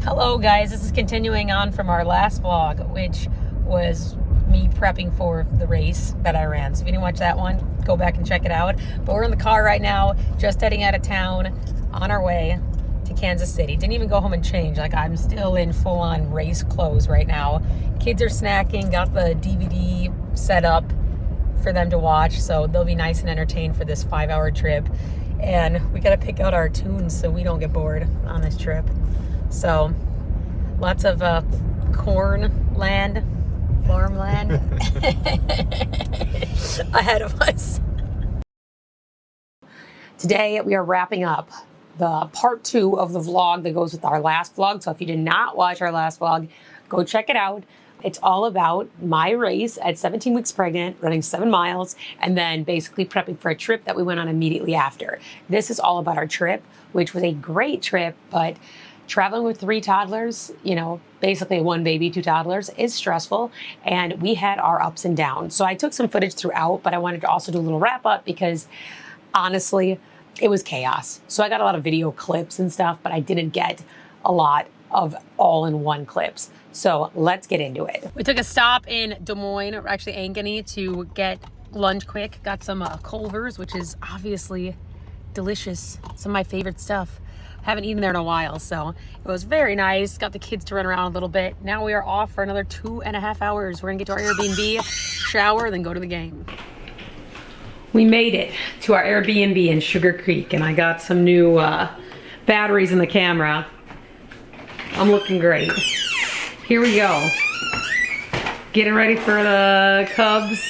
Hello guys, this is continuing on from our last vlog, which was me prepping for the race that I ran. So if you didn't watch that one, go back and check it out. But we're in the car right now, just heading out of town on our way to Kansas City. Didn't even go home and change. Like, I'm still in full-on race clothes right now. Kids are snacking, got the DVD set up for them to watch, so they'll be nice and entertained for this 5-hour trip. And we gotta pick out our tunes so we don't get bored on this trip. So lots of corn land, farmland ahead of us. Today we are wrapping up the part 2 of the vlog that goes with our last vlog. So if you did not watch our last vlog, go check it out. It's all about my race at 17 weeks pregnant, running 7 miles, and then basically prepping for a trip that we went on immediately after. This is all about our trip, which was a great trip, but traveling with 3 toddlers, you know, basically 1 baby, 2 toddlers, is stressful, and we had our ups and downs. So I took some footage throughout, but I wanted to also do a little wrap up because honestly, it was chaos. So I got a lot of video clips and stuff, but I didn't get a lot of all-in-one clips. So let's get into it. We took a stop in Des Moines, or actually Ankeny, to get lunch quick. Got some Culver's, which is obviously delicious. Some of my favorite stuff. Haven't eaten there in a while, so it was very nice. Got the kids to run around a little bit. Now we are off for another 2.5 hours. We're gonna get to our Airbnb, shower, then go to the game. We made it to our Airbnb in Sugar Creek, and I got some new batteries in the camera. I'm looking great. Here we go. Getting ready for the Cubs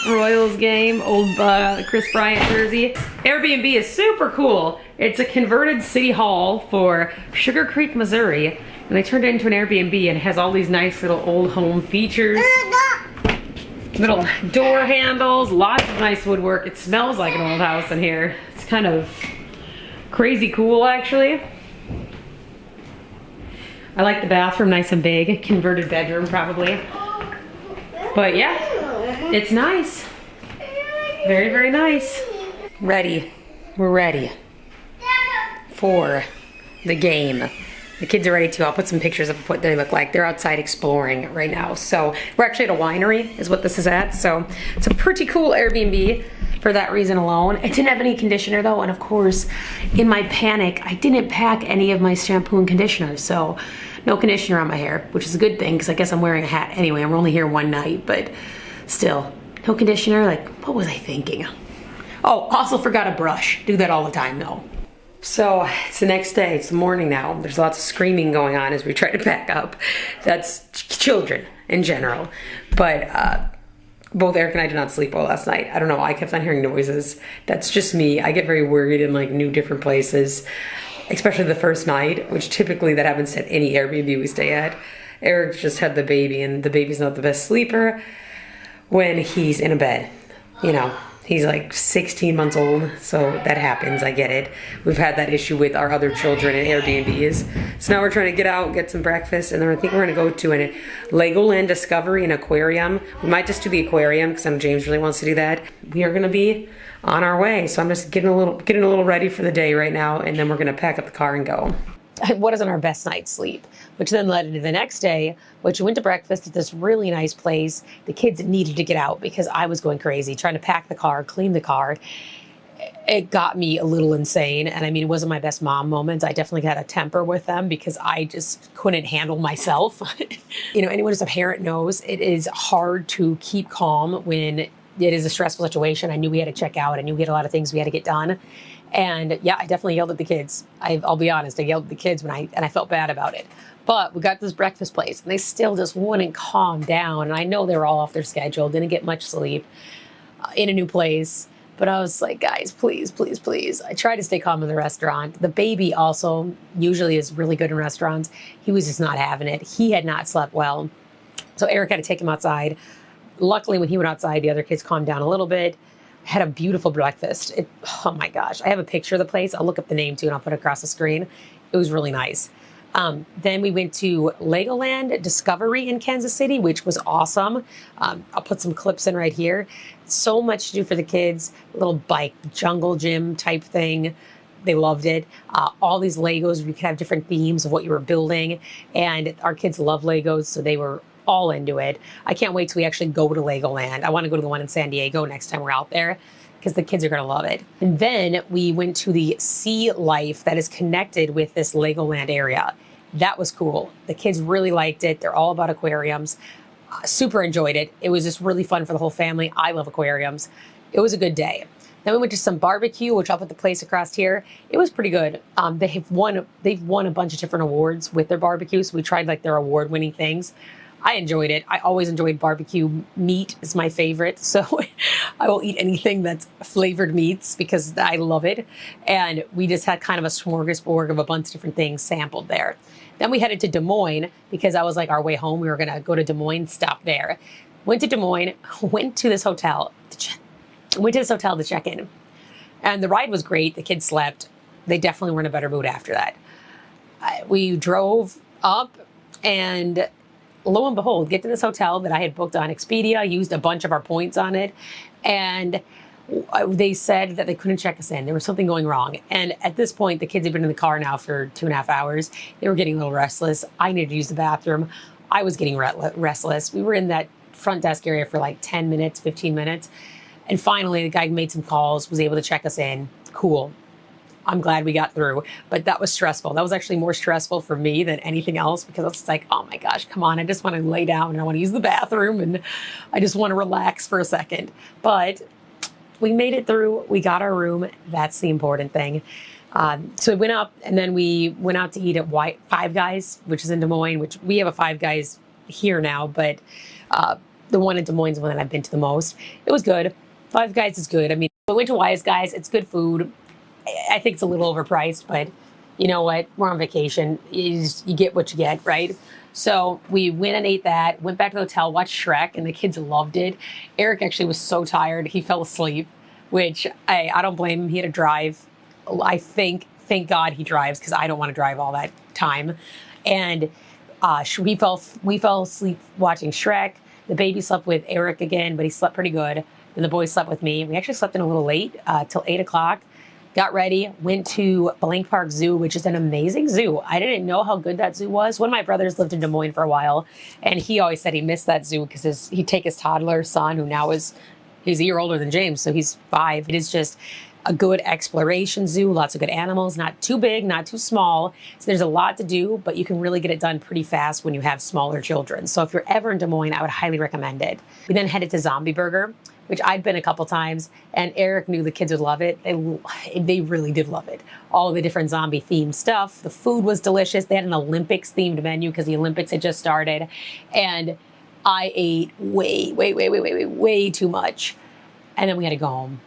Royals game, old Chris Bryant jersey. Airbnb is super cool. It's a converted city hall for Sugar Creek, Missouri. And they turned it into an Airbnb, and it has all these nice little old home features. Little door handles, lots of nice woodwork. It smells like an old house in here. It's kind of crazy cool, actually. I like the bathroom, nice and big. Converted bedroom, probably. But yeah, it's nice. Very, very nice. Ready. We're ready for the game. The kids are ready too. I'll put some pictures of what they look like. They're outside exploring right now. So we're actually at a winery is what this is at. So it's a pretty cool Airbnb for that reason alone. It didn't have any conditioner though. And of course, in my panic, I didn't pack any of my shampoo and conditioner. So no conditioner on my hair, which is a good thing because I guess I'm wearing a hat anyway. I'm only here one night, but still, no conditioner. Like, what was I thinking? Oh, also forgot a brush. Do that all the time though. So it's the next day, it's the morning now. There's lots of screaming going on as we try to pack up. That's children in general. But both Eric and I did not sleep well last night. I don't know, I kept on hearing noises. That's just me. I get very worried in like new different places, especially the first night, which typically that happens at any Airbnb we stay at. Eric just had the baby, and the baby's not the best sleeper when he's in a bed, you know. He's like 16 months old, so that happens, I get it. We've had that issue with our other children in Airbnbs. So now we're trying to get out, get some breakfast, and then I think we're gonna go to a Legoland Discovery and Aquarium. We might just do the aquarium, because I know James really wants to do that. We are gonna be on our way, so I'm just getting a little ready for the day right now, and then we're gonna pack up the car and go. What isn't our best night's sleep, which then led into the next day, which we went to breakfast at this really nice place. The kids needed to get out because I was going crazy trying to pack the car, clean the car. It got me a little insane. And I mean, it wasn't my best mom moments. I definitely had a temper with them because I just couldn't handle myself. You know, anyone who's a parent knows it is hard to keep calm when it is a stressful situation. I knew we had to check out. I knew we had a lot of things we had to get done. And yeah, I definitely yelled at the kids. I'll be honest, I yelled at the kids and I felt bad about it. But we got this breakfast place and they still just wouldn't calm down. And I know they were all off their schedule, didn't get much sleep in a new place. But I was like, guys, please, please, please. I tried to stay calm in the restaurant. The baby also usually is really good in restaurants. He was just not having it. He had not slept well. So Eric had to take him outside. Luckily, when he went outside, the other kids calmed down a little bit. Had a beautiful breakfast. Oh my gosh. I have a picture of the place. I'll look up the name too and I'll put it across the screen. It was really nice. Then we went to Legoland Discovery in Kansas City, which was awesome. I'll put some clips in right here. So much to do for the kids. A little bike jungle gym type thing. They loved it. All these Legos, you could have different themes of what you were building. And our kids love Legos, so they were all into it. I can't wait till we actually go to Legoland. I want to go to the one in San Diego next time we're out there, because the kids are going to love it. And then we went to the Sea Life that is connected with this Legoland area. That was cool. The kids really liked it. They're all about aquariums. Super enjoyed it. It was just really fun for the whole family. I love aquariums. It was a good day. Then we went to some barbecue, which I'll put the place across here. It was pretty good. They've won a bunch of different awards with their barbecue. So we tried like their award-winning things. I enjoyed it. I always enjoyed barbecue. Meat is my favorite. So I will eat anything that's flavored meats because I love it. And we just had kind of a smorgasbord of a bunch of different things sampled there. Then we headed to Des Moines because I was like, our way home, we were going to go to Des Moines, stop there. Went to Des Moines, went to this hotel to check in. And the ride was great. The kids slept. They definitely were in a better mood after that. We drove up and lo and behold, get to this hotel that I had booked on Expedia, used a bunch of our points on it. And they said that they couldn't check us in. There was something going wrong. And at this point, the kids had been in the car now for 2.5 hours. They were getting a little restless. I needed to use the bathroom. I was getting restless. We were in that front desk area for like 10 minutes, 15 minutes. And finally, the guy made some calls, was able to check us in. Cool. I'm glad we got through, but that was stressful. That was actually more stressful for me than anything else because I was like, oh my gosh, come on. I just want to lay down and I want to use the bathroom and I just want to relax for a second. But we made it through. We got our room. That's the important thing. So we went up and then we went out to eat at Five Guys, which is in Des Moines, which we have a Five Guys here now, but the one in Des Moines is the one that I've been to the most. It was good. Five Guys is good. I mean, we went to Wise Guys. It's good food. I think it's a little overpriced, but you know what? We're on vacation. You get what you get, right? So we went and ate that, went back to the hotel, watched Shrek, and the kids loved it. Eric actually was so tired, he fell asleep, which I don't blame him. He had to drive. Thank God he drives because I don't want to drive all that time. And we fell asleep watching Shrek. The baby slept with Eric again, but he slept pretty good. And the boys slept with me. We actually slept in a little late, till 8 o'clock. Got ready, went to Blank Park Zoo, which is an amazing zoo. I didn't know how good that zoo was. One of my brothers lived in Des Moines for a while, and he always said he missed that zoo because he'd take his toddler son, who now he's a year older than James, so he's 5. It is just a good exploration zoo, lots of good animals, not too big, not too small. So there's a lot to do, but you can really get it done pretty fast when you have smaller children. So if you're ever in Des Moines, I would highly recommend it. We then headed to Zombie Burger, which I'd been a couple times, and Eric knew the kids would love it. They really did love it. All the different zombie themed stuff. The food was delicious. They had an Olympics themed menu because the Olympics had just started. And I ate way too much. And then we had to go home.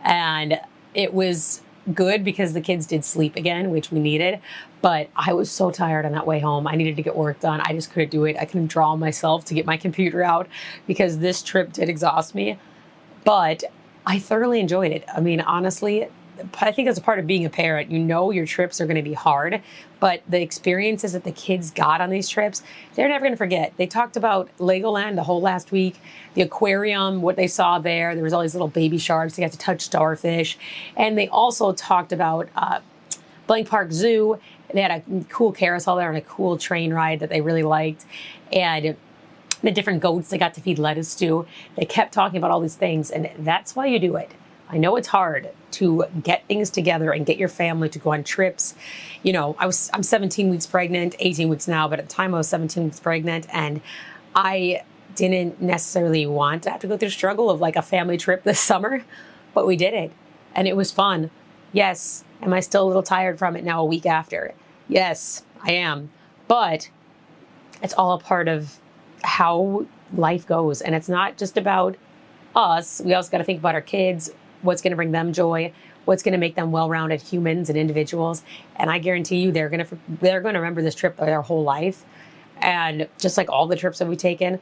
And it was good because the kids did sleep again, which we needed. But I was so tired on that way home. I needed to get work done. I just couldn't do it. I couldn't draw myself to get my computer out because this trip did exhaust me. But I thoroughly enjoyed it. I mean, honestly, I think as a part of being a parent, you know your trips are going to be hard, but the experiences that the kids got on these trips, they're never going to forget. They talked about Legoland the whole last week, the aquarium, what they saw there. There was all these little baby sharks. They got to touch starfish. And they also talked about Blank Park Zoo. They had a cool carousel there and a cool train ride that they really liked. And the different goats they got to feed lettuce to. They kept talking about all these things, and that's why you do it. I know it's hard to get things together and get your family to go on trips. You know, I'm 17 weeks pregnant, 18 weeks now, but at the time I was 17 weeks pregnant, and I didn't necessarily want to have to go through the struggle of like a family trip this summer, but we did it, and it was fun. Yes, am I still a little tired from it now a week after? Yes, I am, but it's all a part of how life goes, and it's not just about us. We also got to think about our kids, what's going to bring them joy, what's going to make them well-rounded humans and individuals. And I guarantee you they're going to remember this trip their whole life. And just like all the trips that we've taken,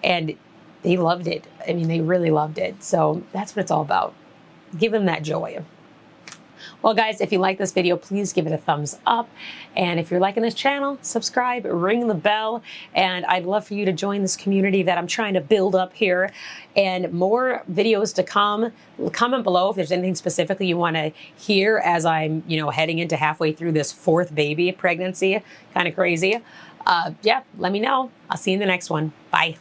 and they loved it. I mean, they really loved it. So that's what it's all about. Give them that joy. Well, guys, if you like this video, please give it a thumbs up. And if you're liking this channel, subscribe, ring the bell. And I'd love for you to join this community that I'm trying to build up here. And more videos to come. Comment below if there's anything specifically you want to hear as I'm, heading into halfway through this 4th baby pregnancy. Kind of crazy. Yeah, let me know. I'll see you in the next one. Bye.